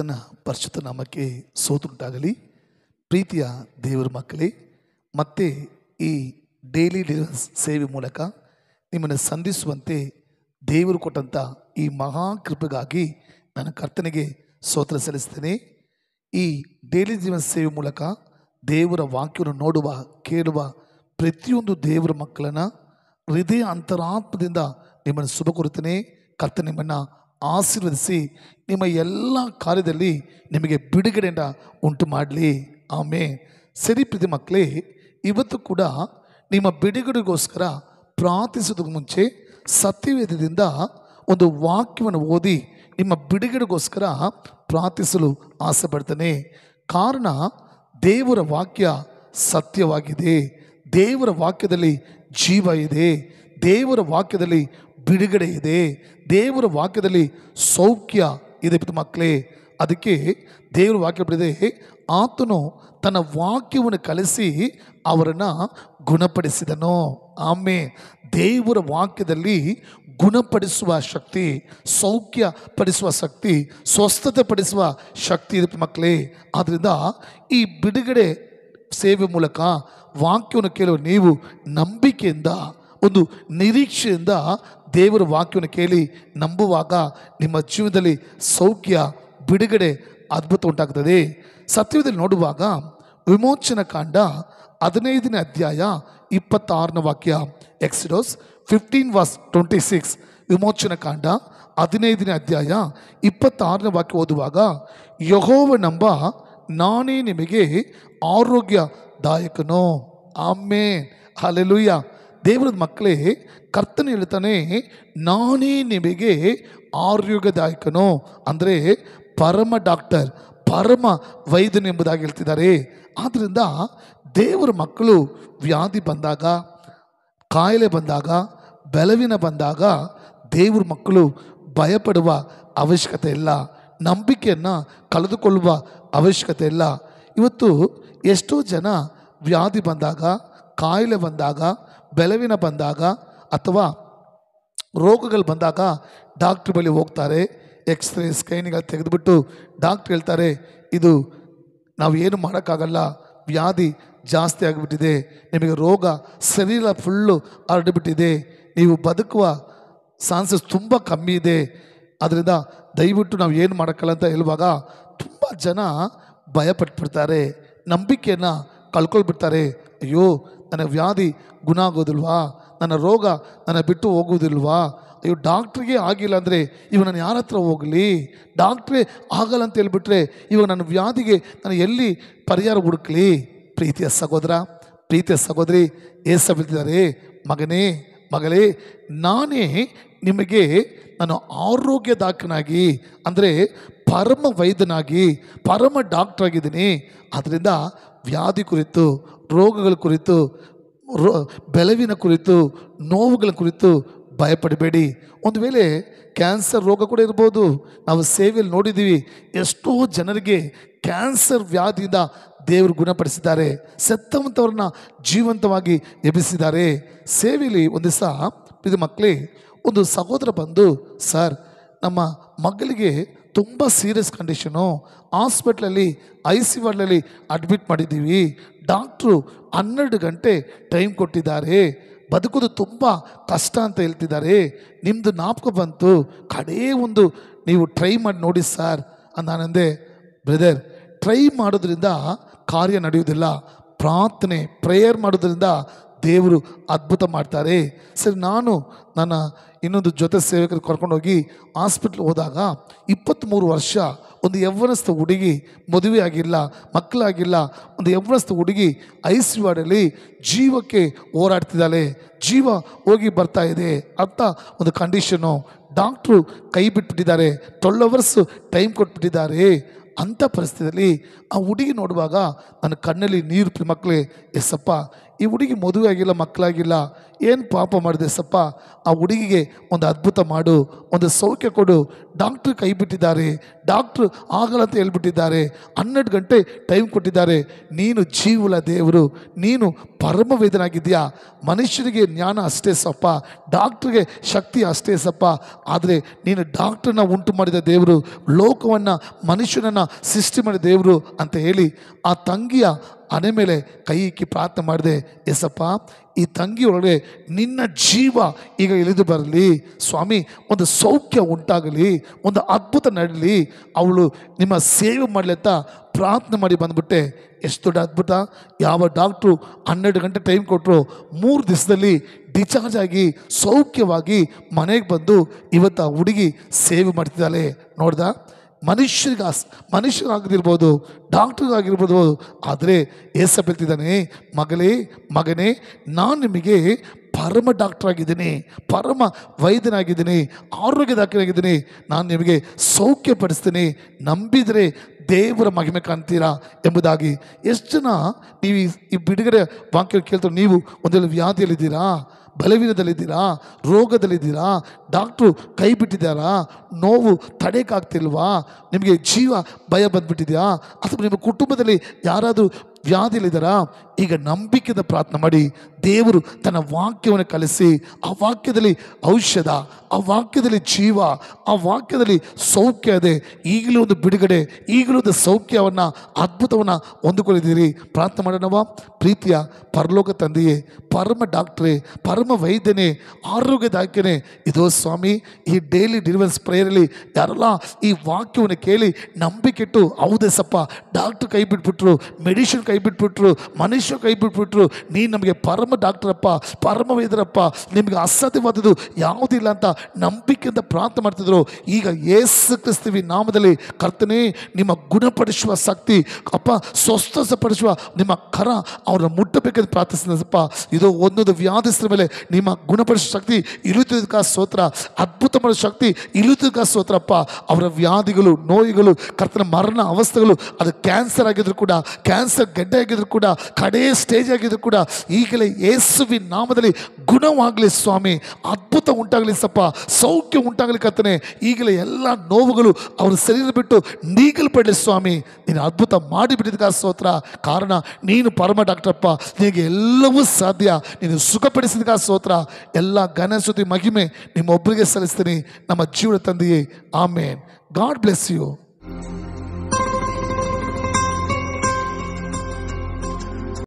ಕರ್ತನ ಪರಿಶುದ್ಧ ನಾಮಕ್ಕೆ ಸ್ತೋತ್ರವುಂಟಾಗಲಿ. ಪ್ರೀತಿಯ ದೇವರ ಮಕ್ಕಳೇ, ಮತ್ತೆ ಈ ಡೈಲಿ ಡೆಲಿವರೆನ್ಸ್ ಸೇವೆ ಮೂಲಕ ನಿಮ್ಮನ್ನು ಸಂಧಿಸುವಂತೆ ದೇವರು ಕೊಟ್ಟಂಥ ಈ ಮಹಾಕೃಪೆಗಾಗಿ ನಾನು ಕರ್ತನಿಗೆ ಸ್ತೋತ್ರ ಸಲ್ಲಿಸ್ತೇನೆ. ಈ ಡೈಲಿ ಡೆಲಿವರೆನ್ಸ್ ಸೇವೆ ಮೂಲಕ ದೇವರ ವಾಕ್ಯವನ್ನು ನೋಡುವ ಕೇಳುವ ಪ್ರತಿಯೊಂದು ದೇವರ ಮಕ್ಕಳನ್ನು ಹೃದಯ ಅಂತರಾತ್ಮದಿಂದ ನಿಮ್ಮನ್ನು ಶುಭ ಕೋರುತ್ತೇನೆ. ಕರ್ತ ನಿಮ್ಮನ್ನು ಆಶೀರ್ವದಿಸಿ ನಿಮ್ಮ ಎಲ್ಲ ಕಾರ್ಯದಲ್ಲಿ ನಿಮಗೆ ಬಿಡುಗಡೆಯನ್ನು ಉಂಟು ಮಾಡಲಿ. ಆಮೇಲೆ ಸರಿ ಪ್ರೀತಿ ಮಕ್ಕಳೇ, ಇವತ್ತು ಕೂಡ ನಿಮ್ಮ ಬಿಡುಗಡೆಗೋಸ್ಕರ ಪ್ರಾರ್ಥಿಸೋದಕ್ಕೆ ಮುಂಚೆ ಸತ್ಯವೇದದಿಂದ ಒಂದು ವಾಕ್ಯವನ್ನು ಓದಿ ನಿಮ್ಮ ಬಿಡುಗಡೆಗೋಸ್ಕರ ಪ್ರಾರ್ಥಿಸಲು ಆಸೆ ಪಡ್ತೇನೆ. ಕಾರಣ ದೇವರ ವಾಕ್ಯ ಸತ್ಯವಾಗಿದೆ, ದೇವರ ವಾಕ್ಯದಲ್ಲಿ ಜೀವ ಇದೆ, ದೇವರ ವಾಕ್ಯದಲ್ಲಿ ಬಿಡುಗಡೆ ಇದೆ, ದೇವರ ವಾಕ್ಯದಲ್ಲಿ ಸೌಖ್ಯ ಇದೆ ಮಕ್ಕಳೇ. ಅದಕ್ಕೆ ದೇವರ ವಾಕ್ಯ ಬಿಡಿದೆ, ಆತನು ತನ್ನ ವಾಕ್ಯವನ್ನು ಕಲಿಸಿ ಅವರನ್ನು ಗುಣಪಡಿಸಿದನು. ಆಮೇಲೆ ದೇವರ ವಾಕ್ಯದಲ್ಲಿ ಗುಣಪಡಿಸುವ ಶಕ್ತಿ, ಸೌಖ್ಯ ಪಡಿಸುವ ಶಕ್ತಿ, ಸ್ವಸ್ಥತೆ ಪಡಿಸುವ ಶಕ್ತಿ ಇದೆ ಮಕ್ಕಳೇ. ಆದ್ದರಿಂದ ಈ ಬಿಡುಗಡೆ ಸೇವೆ ಮೂಲಕ ವಾಕ್ಯವನ್ನು ಕೇಳುವ ನೀವು ನಂಬಿಕೆಯಿಂದ, ಒಂದು ನಿರೀಕ್ಷೆಯಿಂದ ದೇವರ ವಾಕ್ಯವನ್ನು ಕೇಳಿ ನಂಬುವಾಗ ನಿಮ್ಮ ಜೀವನದಲ್ಲಿ ಸೌಖ್ಯ, ಬಿಡುಗಡೆ, ಅದ್ಭುತ ಉಂಟಾಗ್ತದೆ. ಸತ್ಯದಲ್ಲಿ ನೋಡುವಾಗ ವಿಮೋಚನ ಕಾಂಡ 15ನೇ ಅಧ್ಯಾಯ 26ನೇ ವಾಕ್ಯ, ಎಕ್ಸಿಡೋಸ್ 15:26. ವಿಮೋಚನ ಕಾಂಡ 15ನೇ ಅಧ್ಯಾಯ 26ನೇ ವಾಕ್ಯ ಓದುವಾಗ, ಯೆಹೋವನೆಂಬ ನಾನೇ ನಿಮಗೆ ಆರೋಗ್ಯದಾಯಕನು. Amen, hallelujah. ದೇವರ ಮಕ್ಕಳೇ, ಕರ್ತನು ಹೇಳ್ತಾನೆ, ನಾನೇ ನಿಮಗೆ ಆರೋಗ್ಯದಾಯಕನು ಅಂದರೆ ಪರಮ ಡಾಕ್ಟರ್, ಪರಮ ವೈದ್ಯನು ಎಂಬುದಾಗಿ ಹೇಳ್ತಿದ್ದಾರೆ. ಆದ್ದರಿಂದ ದೇವರ ಮಕ್ಕಳು ವ್ಯಾಧಿ ಬಂದಾಗ, ಕಾಯಿಲೆ ಬಂದಾಗ, ಬಲವಿನ ಬಂದಾಗ ದೇವರ ಮಕ್ಕಳು ಭಯಪಡುವ ಅವಶ್ಯಕತೆ ಇಲ್ಲ, ನಂಬಿಕೆಯನ್ನು ಕಳೆದುಕೊಳ್ಳುವ ಅವಶ್ಯಕತೆ ಇಲ್ಲ. ಇವತ್ತು ಎಷ್ಟೋ ಜನ ವ್ಯಾಧಿ ಬಂದಾಗ, ಕಾಯಿಲೆ ಬಂದಾಗ, ಬೆಲವಿನ ಬಂದಾಗ ಅಥವಾ ರೋಗಗಳು ಬಂದಾಗ ಡಾಕ್ಟ್ರ್ ಬಳಿ ಹೋಗ್ತಾರೆ. ಎಕ್ಸ್ರೇ ಸ್ಕ್ಯಾನಿಂಗ್ ತೆಗೆದುಬಿಟ್ಟು ಡಾಕ್ಟ್ರ್ ಹೇಳ್ತಾರೆ, ಇದು ನಾವು ಏನು ಮಾಡೋಕ್ಕಾಗಲ್ಲ, ವ್ಯಾಧಿ ಜಾಸ್ತಿ ಆಗಿಬಿಟ್ಟಿದೆ, ನಿಮಗೆ ರೋಗ ಶರೀರ ಫುಲ್ಲು ಹರಡಿಬಿಟ್ಟಿದೆ, ನೀವು ಬದುಕುವ ಚಾನ್ಸಸ್ ತುಂಬ ಕಮ್ಮಿ ಇದೆ, ಅದರಿಂದ ದಯವಿಟ್ಟು ನಾವು ಏನು ಮಾಡೋಕ್ಕಲ್ಲ ಅಂತ ಹೇಳುವಾಗ ತುಂಬ ಜನ ಭಯಪಟ್ಬಿಡ್ತಾರೆ, ನಂಬಿಕೆಯನ್ನು ಕಳ್ಕೊಳ್ಬಿಡ್ತಾರೆ. ಅಯ್ಯೋ, ನನ್ನ ವ್ಯಾಧಿ ಗುಣ ಆಗೋದಿಲ್ವಾ, ನನ್ನ ರೋಗ ನನ್ನ ಬಿಟ್ಟು ಹೋಗುವುದಿಲ್ವಾ, ಅಯ್ಯೋ ಡಾಕ್ಟ್ರಿಗೆ ಆಗಿಲ್ಲ ಅಂದರೆ ಇವಾಗ ನಾನು ಯಾರ ಹತ್ರ ಹೋಗಲಿ, ಡಾಕ್ಟ್ರೇ ಆಗಲ್ಲ ಅಂತ ಹೇಳ್ಬಿಟ್ರೆ ಇವಾಗ ನನ್ನ ವ್ಯಾಧಿಗೆ ನಾನು ಎಲ್ಲಿ ಪರಿಹಾರ ಹುಡುಕಲಿ. ಪ್ರೀತಿಯ ಸಹೋದರ, ಪ್ರೀತಿಯ ಸಹೋದರಿ, ಏಸು ಹೇಳ್ತಿದ್ದಾರೆ, ಮಗನೇ ಮಗಳೇ, ನಾನೇ ನಿಮಗೆ ನಾನು ಆರೋಗ್ಯದಾಯಕನಾಗಿ ಅಂದರೆ ಪರಮ ವೈದ್ಯನಾಗಿ, ಪರಮ ಡಾಕ್ಟರ್ ಆಗಿದ್ದೀನಿ. ಆದ್ದರಿಂದ ವ್ಯಾಧಿ ಕುರಿತು, ರೋಗಗಳ ಕುರಿತು, ಬೆಲವಿನ ಕುರಿತು, ನೋವುಗಳ ಕುರಿತು ಭಯಪಡಬೇಡಿ. ಒಂದು ವೇಳೆ ಕ್ಯಾನ್ಸರ್ ರೋಗ ಕೂಡ ಇರ್ಬೋದು. ನಾವು ಸೇವೆಯಲ್ಲಿ ನೋಡಿದ್ದೀವಿ, ಎಷ್ಟೋ ಜನರಿಗೆ ಕ್ಯಾನ್ಸರ್ ವ್ಯಾಧಿಯಿಂದ ದೇವರು ಗುಣಪಡಿಸಿದ್ದಾರೆ, ಸತ್ತವಂಥವ್ರನ್ನ ಜೀವಂತವಾಗಿ ಎಬ್ಬಿಸಿದ್ದಾರೆ. ಸೇವೆಯಲ್ಲಿ ಒಂದು ದಿವಸ ಇದು ಮಕ್ಕಳೇ, ಒಂದು ಸಹೋದರ ಬಂದು, ಸರ್ ನಮ್ಮ ಮಗಳಿಗೆ ತುಂಬ ಸೀರಿಯಸ್ ಕಂಡೀಷನು, ಹಾಸ್ಪಿಟ್ಲಲ್ಲಿ IC ವಾರ್ಡ್ನಲ್ಲಿ ಅಡ್ಮಿಟ್ ಮಾಡಿದ್ದೀವಿ, ಡಾಕ್ಟ್ರು 12 ಗಂಟೆ ಟೈಮ್ ಕೊಟ್ಟಿದ್ದಾರೆ, ಬದುಕೋದು ತುಂಬ ಕಷ್ಟ ಅಂತ ಹೇಳ್ತಿದ್ದಾರೆ, ನಿಮ್ಮದು ಜ್ಞಾಪಕ ಬಂತು, ಕಡೇ ಒಂದು ನೀವು ಟ್ರೈ ಮಾಡಿ ನೋಡಿ ಸರ್. ನಾನಂದೆ, ಬ್ರದರ್, ಟ್ರೈ ಮಾಡೋದ್ರಿಂದ ಕಾರ್ಯ ನಡೆಯುವುದಿಲ್ಲ, ಪ್ರಾರ್ಥನೆ ಪ್ರೇಯರ್ ಮಾಡೋದ್ರಿಂದ ದೇವರು ಅದ್ಭುತ ಮಾಡ್ತಾರೆ. ಸರಿ, ನಾನು ನನ್ನ ಇನ್ನೊಂದು ಜೊತೆ ಸೇವಕರು ಕರ್ಕೊಂಡೋಗಿ ಹಾಸ್ಪಿಟ್ಲ್ ಹೋದಾಗ 23 ವರ್ಷ ಒಂದು ಯೌವನಸ್ಥ ಹುಡುಗಿ, ಮದುವೆ ಆಗಿಲ್ಲ, ಮಕ್ಕಳಾಗಿಲ್ಲ, ಒಂದು ಯೌವನಸ್ಥ ಹುಡುಗಿ IC ವಾರ್ಡಲ್ಲಿ ಜೀವಕ್ಕೆ ಹೋರಾಡ್ತಿದ್ದಾಳೆ, ಜೀವ ಹೋಗಿ ಬರ್ತಾ ಇದೆ ಅಂತ ಒಂದು ಕಂಡೀಷನು. ಡಾಕ್ಟ್ರು ಕೈ ಬಿಟ್ಬಿಟ್ಟಿದ್ದಾರೆ, 12 hours ಟೈಮ್ ಕೊಟ್ಬಿಟ್ಟಿದ್ದಾರೆ. ಅಂಥ ಪರಿಸ್ಥಿತಿಯಲ್ಲಿ ಆ ಹುಡುಗಿ ನೋಡುವಾಗ ನನ್ನ ಕಣ್ಣಲ್ಲಿ ನೀರು ಮಕ್ಕಳೇ, ಎಸ್ಸಪ್ಪ ಈ ಹುಡುಗಿ ಮದುವೆ ಆಗಿಲ್ಲ, ಮಕ್ಕಳಾಗಿಲ್ಲ, ಏನು ಪಾಪ ಮಾಡಿದೆ ಸಪ್ಪ, ಆ ಹುಡುಗಿಗೆ ಒಂದು ಅದ್ಭುತ ಮಾಡು, ಒಂದು ಸೌಖ್ಯ ಕೊಡು. ಡಾಕ್ಟ್ರು ಕೈ ಬಿಟ್ಟಿದ್ದಾರೆ, ಡಾಕ್ಟ್ರು ಆಗಲ್ಲ ಅಂತ ಹೇಳ್ಬಿಟ್ಟಿದ್ದಾರೆ, 12 ಗಂಟೆ ಟೈಮ್ ಕೊಟ್ಟಿದ್ದಾರೆ. ನೀನು ಜೀವಲ ದೇವರು, ನೀನು ಪರಮ ವೇದನಾಗಿದೆಯಾ. ಮನುಷ್ಯನಿಗೆ ಜ್ಞಾನ ಅಷ್ಟೇ ಸಪ್ಪ, ಡಾಕ್ಟ್ರಿಗೆ ಶಕ್ತಿ ಅಷ್ಟೇ ಸಪ್ಪ, ಆದರೆ ನೀನು ಡಾಕ್ಟ್ರನ್ನ ಉಂಟು ಮಾಡಿದ ದೇವರು, ಲೋಕವನ್ನು ಮನುಷ್ಯನನ್ನು ಸೃಷ್ಟಿ ಮಾಡಿದ ದೇವರು ಅಂತ ಹೇಳಿ ಆ ತಂಗಿಯ ಹಣೆ ಮೇಲೆ ಕೈ ಇಕ್ಕಿ ಪ್ರಾರ್ಥನೆ ಮಾಡಿದೆ. ಎಸಪ್ಪ, ಈ ತಂಗಿಯೊಳಗೆ ನಿನ್ನ ಜೀವ ಈಗ ಇಳಿದು ಬರಲಿ ಸ್ವಾಮಿ, ಒಂದು ಸೌಖ್ಯ ಉಂಟಾಗಲಿ, ಒಂದು ಅದ್ಭುತ ನಡಲಿ, ಅವಳು ನಿಮ್ಮ ಸೇವೆ ಮಾಡಲಿ ಅಂತ ಪ್ರಾರ್ಥನೆ ಮಾಡಿ ಬಂದ್ಬಿಟ್ಟೆ. ಎಷ್ಟು ದೊಡ್ಡ ಅದ್ಭುತ! ಯಾವ ಡಾಕ್ಟ್ರು 12 ಗಂಟೆ ಟೈಮ್ ಕೊಟ್ಟರು, 3 ದಿವಸದಲ್ಲಿ ಡಿಸ್ಚಾರ್ಜ್ ಆಗಿ ಸೌಖ್ಯವಾಗಿ ಮನೆಗೆ ಬಂದು ಇವತ್ತು ಆ ಹುಡುಗಿ ಸೇವೆ ಮಾಡ್ತಿದ್ದಾಳೆ. ನೋಡ್ದ, ಮನುಷ್ಯರಾಗಿರ್ಬೋದು, ಡಾಕ್ಟ್ರಿಗಾಗಿರ್ಬೋದು, ಆದರೆ ಏಸಪ್ಪ ಹೇಳ್ತಿದ್ದಾನೆ, ಮಗನೇ, ನಾನು ನಿಮಗೆ ಪರಮ ಡಾಕ್ಟರ್ ಆಗಿದ್ದೀನಿ, ಪರಮ ವೈದ್ಯನಾಗಿದ್ದೀನಿ, ಆರೋಗ್ಯದಾಯಕನಾಗಿದ್ದೀನಿ, ನಾನು ನಿಮಗೆ ಸೌಖ್ಯಪಡಿಸ್ತೀನಿ, ನಂಬಿದರೆ ದೇವರ ಮಹಿಮೆ ಕಾಣ್ತೀರಾ ಎಂಬುದಾಗಿ. ಎಷ್ಟು ಜನ ನೀವು ಈ ಬಿಡುಗಡೆ ವಾಕ್ಯ ಕೇಳ್ತಾರೆ, ನೀವು ಒಂದೆಲ್ಲ ವ್ಯಾಧಿಯಲ್ಲಿದ್ದೀರಾ, ಬಲವೀನದಲ್ಲಿದ್ದೀರಾ, ರೋಗದಲ್ಲಿದ್ದೀರಾ, ಡಾಕ್ಟ್ರು ಕೈ ಬಿಟ್ಟಿದ್ದಾರಾ, ನೋವು ತಡೆಯೋಕ್ಕಾಗ್ತಿಲ್ವಾ, ನಿಮಗೆ ಜೀವ ಭಯ ಬಂದುಬಿಟ್ಟಿದೆಯಾ, ಅಥವಾ ನಿಮ್ಮ ಕುಟುಂಬದಲ್ಲಿ ಯಾರಾದರೂ ವ್ಯಾಧಿಯಲ್ಲಿದ್ದಾರಾ, ಈಗ ನಂಬಿಕೆಯಿಂದ ಪ್ರಾರ್ಥನೆ ಮಾಡಿ. ದೇವರು ತನ್ನ ವಾಕ್ಯವನ್ನು ಕಲಿಸಿ, ಆ ವಾಕ್ಯದಲ್ಲಿ ಔಷಧ, ಆ ವಾಕ್ಯದಲ್ಲಿ ಜೀವ, ಆ ವಾಕ್ಯದಲ್ಲಿ ಸೌಖ್ಯ ಇದೆ. ಈಗಲೂ ಒಂದು ಬಿಡುಗಡೆ, ಈಗಲೂ ಒಂದು ಸೌಖ್ಯವನ್ನು, ಅದ್ಭುತವನ್ನು ಹೊಂದಿಕೊಂಡಿದ್ದೀರಿ. ಪ್ರಾರ್ಥನೆ ಮಾಡೋಣವಾ? ಪ್ರೀತಿಯ ಪರಲೋಕ ತಂದೆಯೇ, ಪರಮ ಡಾಕ್ಟ್ರೇ, ಪರಮ ವೈದ್ಯನೇ, ಆರೋಗ್ಯದಾಯಕನೇ, ಇದೋ ಸ್ವಾಮಿ, ಈ ಡೈಲಿ ಡೆಲಿವರೆನ್ಸ್ ಪ್ರೇಯರಲ್ಲಿ ಯಾರೆಲ್ಲ ಈ ವಾಕ್ಯವನ್ನು ಕೇಳಿ ನಂಬಿಕೆಟ್ಟು, ಹೌದೇ ಸಪ್ಪ, ಡಾಕ್ಟ್ರು ಕೈ ಬಿಟ್ಬಿಟ್ರು, ಮೆಡಿಸಿನ್ ಕೈ ಬಿಟ್ಬಿಟ್ರು, ಮನುಷ್ಯ ಕೈ ಬಿಟ್ಬಿಟ್ರು, ನೀನು ನಮಗೆ ಪರಮ ಡಾಕ್ಟ್ರಪ್ಪ, ಪರಮ ವೈದ್ಯರಪ್ಪ, ನಿಮಗೆ ಅಸಾಧ್ಯವಾದದ್ದು ಯಾವುದಿಲ್ಲ ಅಂತ ನಂಬಿಕೆಯಿಂದ ಪ್ರಾರ್ಥನೆ ಮಾಡ್ತಿದ್ರು. ಈಗ ಯೇಸು ಕ್ರಿಸ್ತುವಿನ ನಾಮದಲ್ಲಿ ಕರ್ತನೇ, ನಿಮ್ಮ ಗುಣಪಡಿಸುವ ಶಕ್ತಿ ಅಪ್ಪ, ಸ್ವಸ್ಥಪಡಿಸುವ ನಿಮ್ಮ ಕರ ಅವ್ರನ್ನ ಮುಟ್ಟಬೇಕಂತ ಪ್ರಾರ್ಥಿಸಿದಪ್ಪ. ಇದು ಒಂದೊಂದು ವ್ಯಾಧಿಸ್ತ್ರ ಮೇಲೆ ನಿಮ್ಮ ಗುಣಪಡಿಸುವ ಶಕ್ತಿ ಇಳುತ್ತದಕ್ಕ ಸ್ತೋತ್ರ, ಅದ್ಭುತ ಮಾಡೋ ಶಕ್ತಿ ಇಳುತ್ತದಕ್ಕ ಸ್ತೋತ್ರಪ್ಪ. ಅವರ ವ್ಯಾಧಿಗಳು, ನೋವುಗಳು, ಕರ್ತನ ಮರಣ ಅವಸ್ಥೆಗಳು, ಅದು ಕ್ಯಾನ್ಸರ್ ಆಗಿದ್ರು ಕೂಡ, ಕ್ಯಾನ್ಸರ್ ಗೆಡ್ಡೆ ಆಗಿದ್ರು ಕೂಡ, ಕಡೇ ಸ್ಟೇಜ್ ಆಗಿದ್ರು ಕೂಡ, ಈಗಲೇ ಯೇಸುವಿನ ನಾಮದಲ್ಲಿ ಗುಣವಾಗಲಿ ಸ್ವಾಮಿ, ಅದ್ಭುತ ಉಂಟಾಗಲಿ ಸಪ್ಪ, ಸೌಖ್ಯ ಉಂಟಾಗಲಿ ಕರ್ತನೆ. ಈಗಲೇ ಎಲ್ಲ ನೋವುಗಳು ಅವ್ರ ಶರೀರ ಬಿಟ್ಟು ನೀಗಲ್ಪಡಲಿ ಸ್ವಾಮಿ. ನೀನು ಅದ್ಭುತ ಮಾಡಿಬಿಟ್ಟಿದ್ದಕ್ಕ ಸ್ತೋತ್ರ. ಕಾರಣ ನೀನು ಪರಮ ಡಾಕ್ಟರಪ್ಪ, ನಿನಗೆ ಎಲ್ಲವೂ ಸಾಧ್ಯ. ನೀನು ಸುಖಪಡಿಸಿದಕ್ಕ ಸ್ತೋತ್ರ. ಎಲ್ಲ ಘನ ಸ್ತುತಿ ಮಹಿಮೆ ನಿಮ್ಮೊಬ್ಬರಿಗೆ ಸಲ್ಲಿಸ್ತೀನಿ, ನಮ್ಮ ಜೀವನ ತಂದೆಯೇ. ಆಮೇನ್. God bless you.